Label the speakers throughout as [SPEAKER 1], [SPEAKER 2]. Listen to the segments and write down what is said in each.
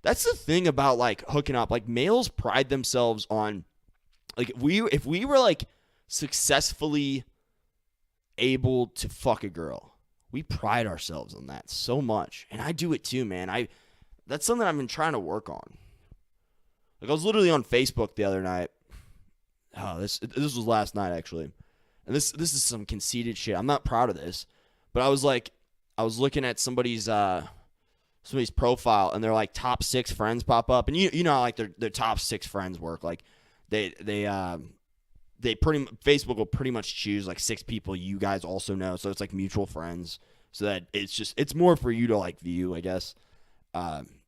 [SPEAKER 1] that's the thing about like hooking up. Like males pride themselves on like if we were like successfully able to fuck a girl, we pride ourselves on that so much. And I do it too, man. That's something I've been trying to work on. Like I was literally on Facebook the other night. Oh, this was last night actually. And this is some conceited shit. I'm not proud of this, but I was looking at somebody's profile, and their like top 6 friends pop up, and you know how like their top 6 friends work. Like Facebook will pretty much choose like 6 people you guys also know, so it's like mutual friends, so that it's more for you to like view, I guess.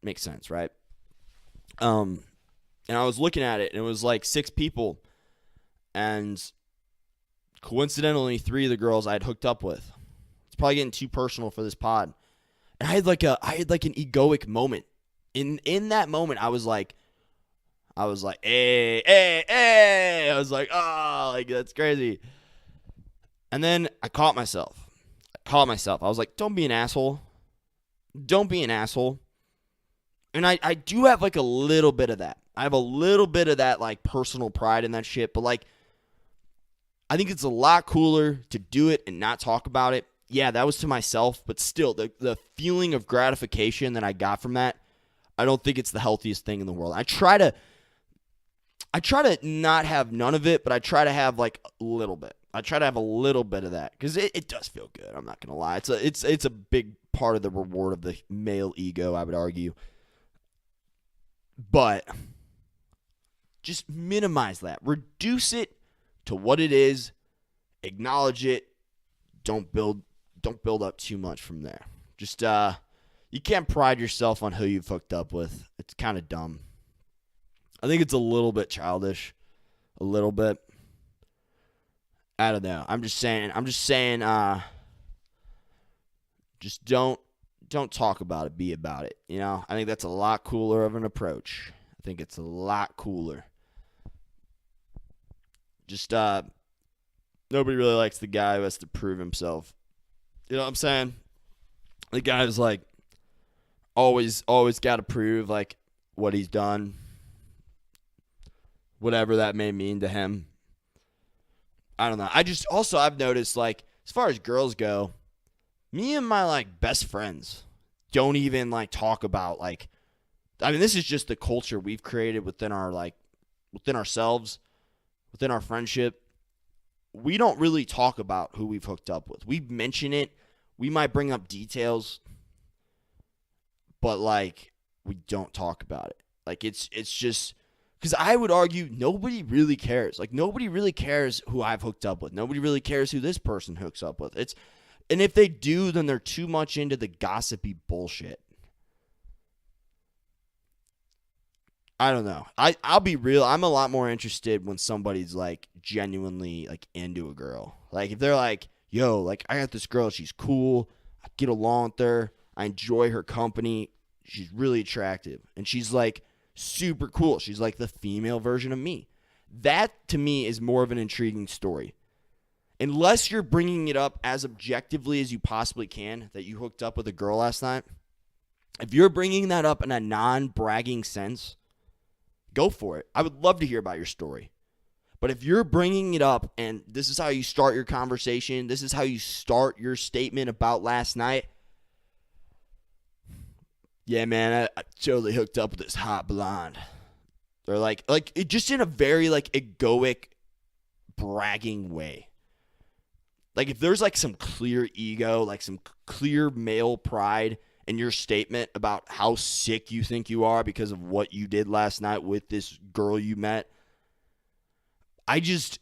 [SPEAKER 1] Makes sense, right? And I was looking at it, and it was like 6 people, and coincidentally 3 of the girls I had hooked up with. It's probably getting too personal for this pod. And I had like an egoic moment. In that moment, I was like, hey. I was like, oh, like that's crazy. And then I caught myself. I was like, don't be an asshole. Don't be an asshole. And I do have like a little bit of that. I have a little bit of that like personal pride in that shit. But like, I think it's a lot cooler to do it and not talk about it. Yeah, that was to myself, but still, the feeling of gratification that I got from that, I don't think it's the healthiest thing in the world. I try to not have none of it, but I try to have like a little bit. I try to have a little bit of that because it does feel good. I'm not gonna lie. It's a big part of the reward of the male ego, I would argue. But just minimize that. Reduce it to what it is. Acknowledge it. Don't build up too much from there. Just you can't pride yourself on who you've hooked up with. It's kind of dumb. I think it's a little bit childish. A little bit. I don't know. I'm just saying just don't talk about it, be about it. You know? I think that's a lot cooler of an approach. I think it's a lot cooler. Just nobody really likes the guy who has to prove himself. You know what I'm saying? The guy who's like always got to prove like what he's done, whatever that may mean to him. I don't know. I've noticed like as far as girls go, me and my like best friends don't even like talk about like. I mean, this is just the culture we've created within ourselves, within our friendship. We don't really talk about who we've hooked up with. We mention it. We might bring up details, but like we don't talk about it. Like it's just because I would argue nobody really cares. Like nobody really cares who I've hooked up with. Nobody really cares who this person hooks up with. And if they do, then they're too much into the gossipy bullshit. I don't know. I'll be real. I'm a lot more interested when somebody's like genuinely like into a girl. Like if they're like, yo, like I got this girl, she's cool, I get along with her, I enjoy her company, she's really attractive, and she's like super cool. She's like the female version of me. That to me is more of an intriguing story. Unless you're bringing it up as objectively as you possibly can that you hooked up with a girl last night. If you're bringing that up in a non-bragging sense, go for it. I would love to hear about your story. But if you're bringing it up and this is how you start your conversation, this is how you start your statement about last night, yeah, man, I totally hooked up with this hot blonde. Or like it just in a very like egoic, bragging way. Like if there's like some clear ego, like some clear male pride in your statement about how sick you think you are because of what you did last night with this girl you met,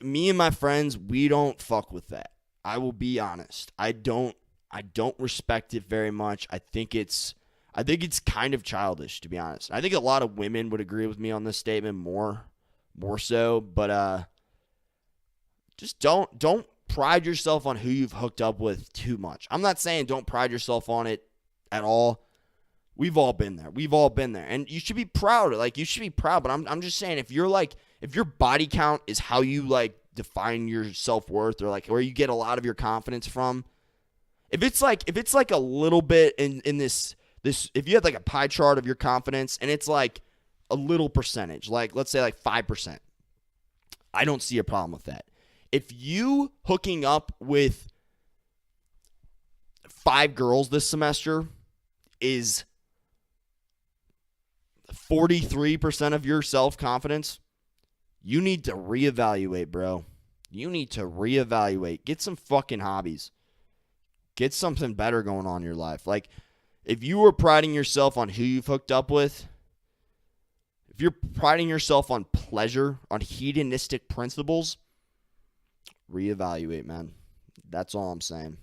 [SPEAKER 1] me and my friends, we don't fuck with that. I will be honest. I don't respect it very much. I think it's kind of childish, to be honest. I think a lot of women would agree with me on this statement more so, but just don't pride yourself on who you've hooked up with too much. I'm not saying don't pride yourself on it at all. We've all been there. And you should be proud. Like you should be proud, but I'm just saying if your body count is how you like define your self-worth or like where you get a lot of your confidence from, if it's like a little bit in this if you had like a pie chart of your confidence and it's like a little percentage, like let's say like 5%, I don't see a problem with that. If you hooking up with 5 girls this semester is 43% of your self-confidence, you need to reevaluate, bro. You need to reevaluate. Get some fucking hobbies. Get something better going on in your life. Like, if you were priding yourself on who you've hooked up with, if you're priding yourself on pleasure, on hedonistic principles, reevaluate, man. That's all I'm saying.